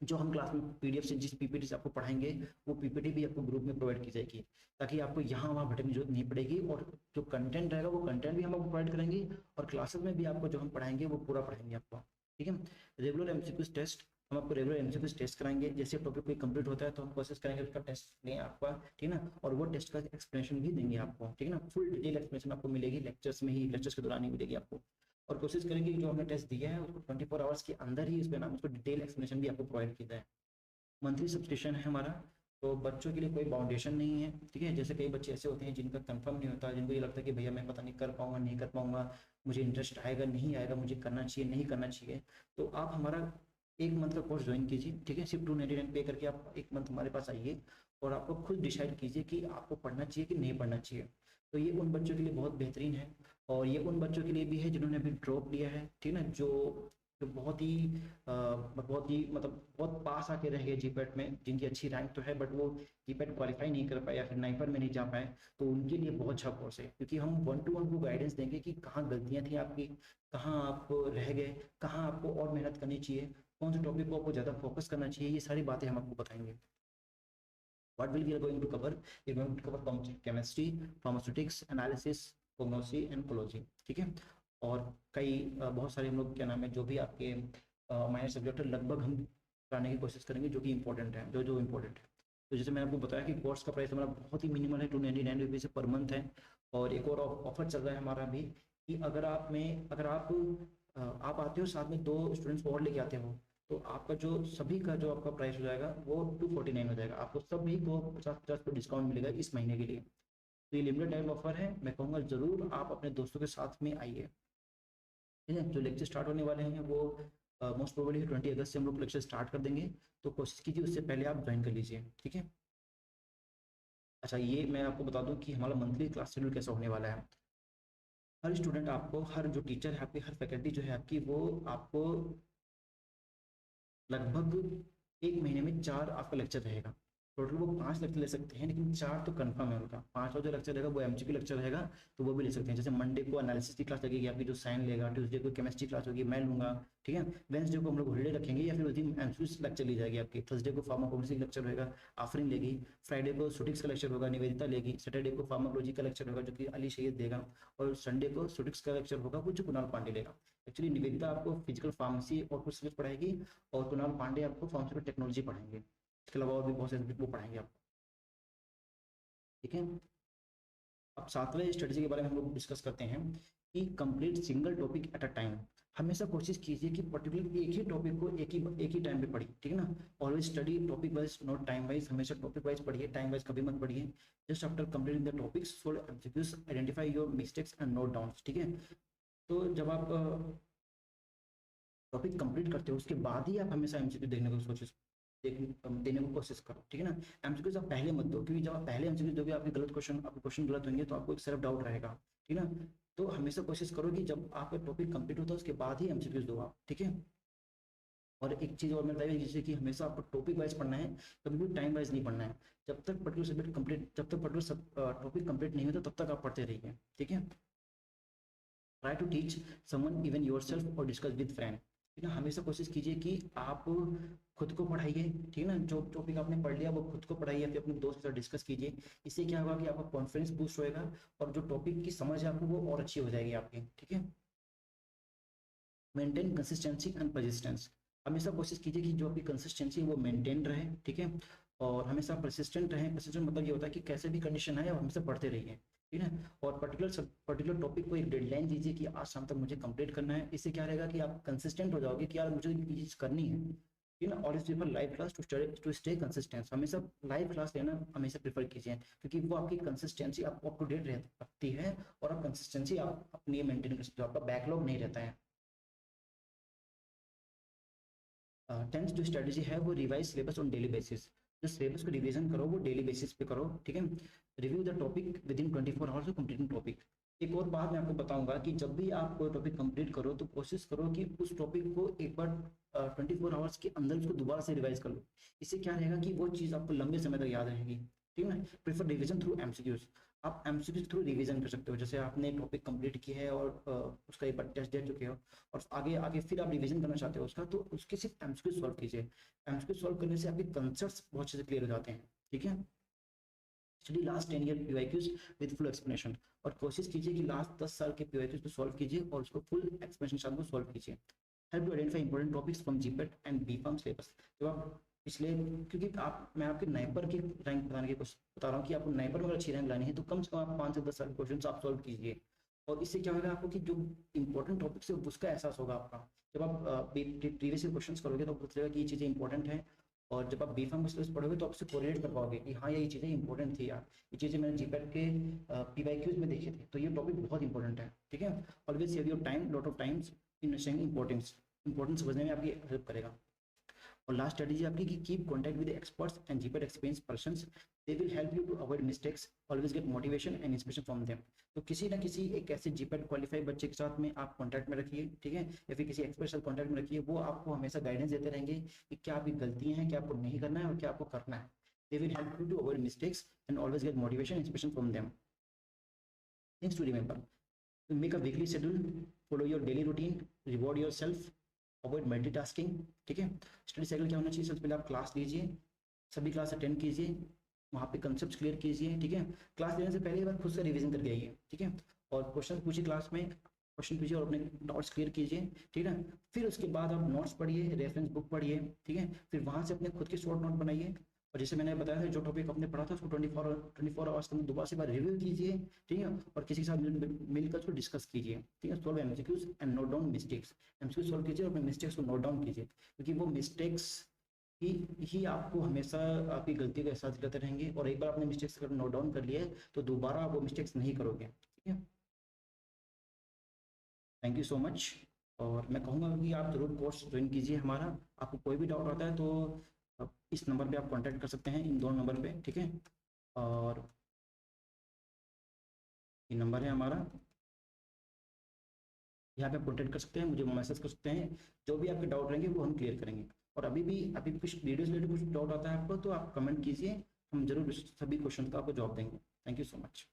जो हम क्लास में पीडीएफ से जिस पीपीटी से आपको पढ़ाएंगे वो पीपीटी भी आपको ग्रुप में प्रोवाइड की जाएगी, ताकि आपको यहाँ वहाँ भटकने की जरूरत नहीं पड़ेगी। और जो कंटेंट रहेगा वो कंटेंट भी हम आपको प्रोवाइड करेंगे और क्लासेस में भी आपको जो हम पढ़ाएंगे वो पूरा पढ़ाएंगे आपको, ठीक है। रेगुलर एमसीक्यूज टेस्ट, हम आपको रेगुलर एमसीक्यूज टेस्ट कराएंगे। जैसे टॉपिक कोई कंप्लीट होता है तो हम कोशिश करेंगे उसका टेस्ट लें आपका, ठीक है ना। और वो टेस्ट का एक्सप्लेनेशन भी देंगे आपको, ठीक है ना। फुल डिटेल एक्सप्लेनेशन आपको मिलेगी लेक्चर्स में ही, लेक्चर्स के दौरान ही मिलेगी आपको। और कोशिश करेंगे कि जो हमने टेस्ट दिया है उसको 24 आवर्स के अंदर ही उसका नाम उसको डिटेल एक्सप्लेनेशन भी आपको प्रोवाइड किया जाए। मंथली सब्सक्रिप्शन है हमारा, तो बच्चों के लिए कोई बाउंडेशन नहीं है, ठीक है। जैसे कई बच्चे ऐसे होते हैं जिनका कंफर्म नहीं होता, जिनको ये लगता है कि भैया मैं पता नहीं कर पाऊंगा नहीं कर पाऊंगा, मुझे इंटरेस्ट आएगा नहीं आएगा, मुझे करना चाहिए नहीं करना चाहिए। तो आप हमारा 1 मंथ का कोर्स ज्वाइन कीजिए, ठीक है। सिर्फ 299 पे करके आप 1 मंथ हमारे पास आइए और आपको खुद डिसाइड कीजिए कि आपको पढ़ना चाहिए कि नहीं पढ़ना चाहिए। तो ये उन बच्चों के लिए बहुत बेहतरीन है और ये उन बच्चों के लिए भी है जिन्होंने अभी ड्रॉप लिया है, ठीक है ना। जो बहुत ही मतलब बहुत पास आके रह गए जीपैट में, जिनकी अच्छी रैंक तो है बट वो जीपैट क्वालिफाई नहीं कर पाए या फिर नाइपर में नहीं जा पाए, तो उनके लिए बहुत अच्छा कोर्स है। क्योंकि हम 1 to 1 को गाइडेंस देंगे कि कहाँ गलतियाँ थी आपकी, कहाँ आप रह गए, कहाँ आपको और मेहनत करनी चाहिए, कौन से टॉपिक को आपको ज़्यादा फोकस करना चाहिए, ये सारी बातें हम आपको बताएंगे। What will we are going to cover? We are going to cover chemistry, pharmaceutics, analysis, prognosy and pathology, ठीक है। और कई बहुत सारे हम लोग क्या नाम है जो भी आपके माइनर सब्जेक्ट है लगभग हम कराने की कोशिश करेंगे जो कि इंपॉर्टेंट है, जो इम्पोर्टेंट है। तो जैसे मैंने आपको बताया कि कोर्स का प्राइस हमारा बहुत ही मिनिमल है, 299 रुपीज़ पर मंथ है। और एक और ऑफर चल रहा है हमारा भी कि अगर आप आते हो साथ में 2 स्टूडेंट्स और लेके आते हो तो आपका जो सभी का जो आपका प्राइस हो जाएगा वो 249 हो जाएगा। आपको सभी को 50-50 पर डिस्काउंट मिलेगा इस महीने के लिए। तो ये लिमिटेड टाइम ऑफर है, मैं कहूँगा जरूर आप अपने दोस्तों के साथ में आइए, ठीक है। जो लेक्चर स्टार्ट होने वाले हैं वो मोस्ट प्रोबेबली 20 अगस्त से हम लोग लेक्चर स्टार्ट कर देंगे, तो कोशिश कीजिए उससे पहले आप ज्वाइन कर लीजिए, ठीक है। अच्छा, ये मैं आपको बता दूं कि हमारा मंथली क्लास शेड्यूल कैसा होने वाला है। हर स्टूडेंट आपको, हर जो टीचर है आपकी, हर फैकल्टी जो है आपकी, वो आपको लगभग 1 महीने में 4 आपका लेक्चर रहेगा। टोटल वो 5 लेक्चर ले सकते हैं लेकिन 4 तो कंफर्म है उनका। 5वां जो लेक्चर रहेगा वो एमसीक्यू लेक्चर रहेगा, तो वो भी ले सकते हैं। जैसे मंडे को एनालिसिस की क्लास लगेगी आपकी जो साइन लेगा, ट्यूसडे को केमिस्ट्री क्लास होगी मैं लूंगा, ठीक है। वेंसडे को हम लोग हॉलीडे रखेंगे या फिर उस दिन एमसीक्यू लेक्चर ली जाएगी आपकी। थर्सडे को फार्माकोलॉजी लेक्चर होगा, आफरीन लेगी। फ्राइडे को सुटिक्स का लेक्चर होगा, निवेदिता लेगी। सैटरडे को फार्माकोलॉजी का लेक्चर होगा जो कि अली सैयद देगा। और संडे को सुटिक्स का लेक्चर होगा वो जो कुणाल पांडे लेगा। एक्चुअली निवेदिता आपको फिजिकल फार्मेसी और कुछ सब्जेक्ट पढ़ाएगी और कुणाल पांडे आपको फार्मास्यूटिकल टेक्नोलॉजी पढ़ाएंगे। इसके अलावा और भी बहुत से सब्जेक्ट वो पढ़ाएंगे आपको, ठीक है। अब 7वें स्ट्रेटजी के बारे में हम लोग डिस्कस करते हैं कि complete single topic at a time. हमेशा कोशिश कीजिए कि पर्टिकुलर एक ही टॉपिक को एक ही टाइम पे पढ़िए, ठीक है ना। Always study topic wise not time wise, हमेशा टॉपिक वाइज पढ़िए, टाइम वाइज कभी मत पढ़िए। Just after completing the topics so MCQs identify your mistakes and note down, ठीक है। तो जब आप टॉपिक कंप्लीट करते हो उसके बाद ही आप हमेशा एमसीक्यू देने को कोशिश करो, ठीक है ना। एमसीक्यूज आप पहले मत दो, क्योंकि जब आप पहले एमसीक्यू दोगे आपके आपके क्वेश्चन गलत होंगे तो आपको एक सेल्फ डाउट रहेगा, ठीक है ना। तो हमेशा कोशिश करो कि जब आपका टॉपिक कंप्लीट होता है उसके बाद ही एमसीक्यूज दो आप, ठीक है। और एक चीज़ और मैं बताइए, जैसे कि हमेशा आपको टॉपिक वाइज पढ़ना है, कभी भी टाइम वाइज नहीं पढ़ना है। जब तक पर्टिकुलर टॉपिक कंप्लीट नहीं होता तब तक आप पढ़ते रहिए, ठीक है। Try to teach someone even yourself और डिस्कस विद फ्रेंड, ठीक है। हमेशा कोशिश कीजिए कि आप खुद को पढ़ाइए, ठीक है ना। जो टॉपिक आपने पढ़ लिया वो खुद को पढ़ाइए, फिर अपने दोस्त के साथ डिस्कस कीजिए। इससे क्या होगा कि आपका कॉन्फिडेंस बूस्ट होएगा और जो टॉपिक की समझ है आपको वो और अच्छी हो जाएगी आपकी, ठीक है। Maintain consistency and persistence. हमेशा कोशिश कीजिए कि जो आपकी कंसिस्टेंसी है वो मेंटेन रहे, ठीक है, और हमेशा परसिस्टेंट रहें। परसिस्टेंट मतलब ये होता है कि कैसे भी कंडीशन आए आप हमेशा पढ़ते रहिए, ठीक है, और पर्टिकुलर टॉपिक को एक डेडलाइन दीजिए कि आज शाम तक मुझे कंप्लीट करना है। इससे क्या रहेगा कि आप कंसिस्टेंट हो जाओगे कि यार मुझे ये चीज़ करनी है, ठीक है ना। Always prefer live class to stay consistent. हमेशा लाइव क्लास लेना हमेशा प्रीफर कीजिए, क्योंकि वो आपकी कंसिस्टेंसी आपको अप टू डेट रखती है, और आप कंसिस्टेंसी आप अपनी मेंटेन कर सकते हो, आपका बैकलॉग नहीं रहता है। 10th जो स्ट्रेटजी है वो revise syllabus on daily basis. जो सिलेबस को रिवीजन करो वो डेली बेसिस पे करो, ठीक है। Review the topic with in 24 hours of completing topic. एक और बात मैं आपको बताऊंगा कि जब भी आप कोई टॉपिक कंप्लीट करो तो कोशिश करो कि उस टॉपिक को एक बार 24 आवर्स के अंदर उसको दोबारा से रिवाइज कर लो। इससे क्या रहेगा कि वो चीज़ आपको लंबे समय तक याद रहेगी, ठीक है ना। Prefer revision through MCQs. आप एमसीक्यू थ्रू रिवीजन कर सकते हो, जैसे आपने टॉपिक कंप्लीट की है और उसका एक बार टेस्ट दे चुके हो और आगे आगे फिर आप रिवीजन करना चाहते हो उसका, तो उसके सिर्फ एमसीक्यू सॉल्व कीजिए। एमसीक्यू सॉल्व करने से आपके कंसेप्ट्स बहुत अच्छे से क्लियर हो जाते हैं, ठीक है। Study last 10 year PYQs with full explanation. और कोशिश कीजिए कि लास्ट 10 साल के पीवाईक्यूज को सॉल्व कीजिए और उसको फुल एक्सप्लेनेशन के साथ को सॉल्व कीजिए। Help to identify important topics from GPAT and B Pharm syllabus. जब आप पिछले, क्योंकि आप, मैं आपके नाइपर की रैंक बताने की कोशिश बता रहा हूँ कि आपको नाइपर में अगर अच्छी रैंक लानी है तो कम से कम आप 5 से 10 साल के क्वेश्चन आप सॉल्व कीजिए। और इससे क्या होगा आपको कि जो इंपॉर्टेंट टॉपिक्स है उसका एहसास होगा आपका। जब आप प्रीवियस क्वेश्चन करोगे तो आपको पता चलेगा कि ये चीज़ें इंपॉर्टेंट है, और जब आप बीफार्म का सिलेबस पढ़ोगे तो आपसे कोरिलेट कर पाओगे कि हाँ ये चीज़ें इंपॉर्टेंट थी यार, ये चीज़ें मैंने जीपेट के पीवाईक्यूज में देखी थी, तो ये टॉपिक बहुत इंपॉर्टेंट है, ठीक है। Always save your time, lot of times in understanding importance समझने में आपकी हेल्प करेगा। और लास्ट स्ट्रेटजी आपकी कि keep contact with experts and GPAT experience persons. They will help you to avoid mistakes, always get motivation and inspiration from them. तो किसी ना किसी एक ऐसे जीपेट क्वालिफाइड बच्चे के साथ में आप कॉन्टैक्ट में रखिए, ठीक है, या फिर किसी एक्सपर्ट से कॉन्टैक्ट में रखिए। वो आपको हमेशा गाइडेंस देते रहेंगे कि क्या आपकी गलतियाँ हैं, क्या आपको नहीं करना है और क्या आपको करना है। They will help you to avoid mistakes and always get motivation inspiration from them. Things to remember: make a weekly schedule, follow your daily routine, reward your self, avoid multitasking, ठीक है। स्टडी साइकिल क्या होना चाहिए? सबसे पहले आप क्लास लीजिए, सभी क्लास अटेंड कीजिए, वहाँ पे कंसेप्ट क्लियर कीजिए, ठीक है। क्लास लेने से पहले एक बार खुद से रिवीजन करके आइए, ठीक है, और क्वेश्चन पूछिए क्लास में, क्वेश्चन पूछिए और अपने डाउट्स क्लियर कीजिए, ठीक है। फिर उसके बाद आप नोट्स पढ़िए, रेफरेंस बुक पढ़िए, ठीक है। फिर वहाँ से अपने खुद के शॉर्ट नोट बनाइए, और जैसे मैंने बताया था जो टॉपिक आपने पढ़ा था उसको 24 आवर्स के अंदर दोबारा से बार रिव्यू कीजिए, ठीक है, और किसी के साथ मिलकर उसको डिस्कस कीजिए, ठीक है। Solve MCQs and note down mistakes. MCQ solve कीजिए और अपने मिस्टेक्स को नोट डाउन कीजिए, क्योंकि वो मिस्टेक्स ही आपको हमेशा आपकी गलती का एहसास दिलाते रहेंगे, और एक बार आपने मिस्टेक्स अगर नोट डाउन कर लिया है तो दोबारा आप वो मिस्टेक्स नहीं करोगे, ठीक है। Thank you so much. और मैं कहूँगा कि आप जरूर कोर्स ज्वाइन कीजिए हमारा। आपको कोई भी डाउट आता है तो इस नंबर पे आप कांटेक्ट कर सकते हैं, इन दोनों नंबर पे, ठीक है। और ये नंबर है हमारा, यहाँ पे आप कॉन्टैक्ट कर सकते हैं, मुझे मैसेज कर सकते हैं, जो भी आपके डाउट रहेंगे वो हम क्लियर करेंगे। और अभी भी कुछ वीडियोस रिलेटेड कुछ डाउट आता है आपको तो आप कमेंट कीजिए, हम जरूर सभी क्वेश्चन का आपको जवाब देंगे। Thank you so much.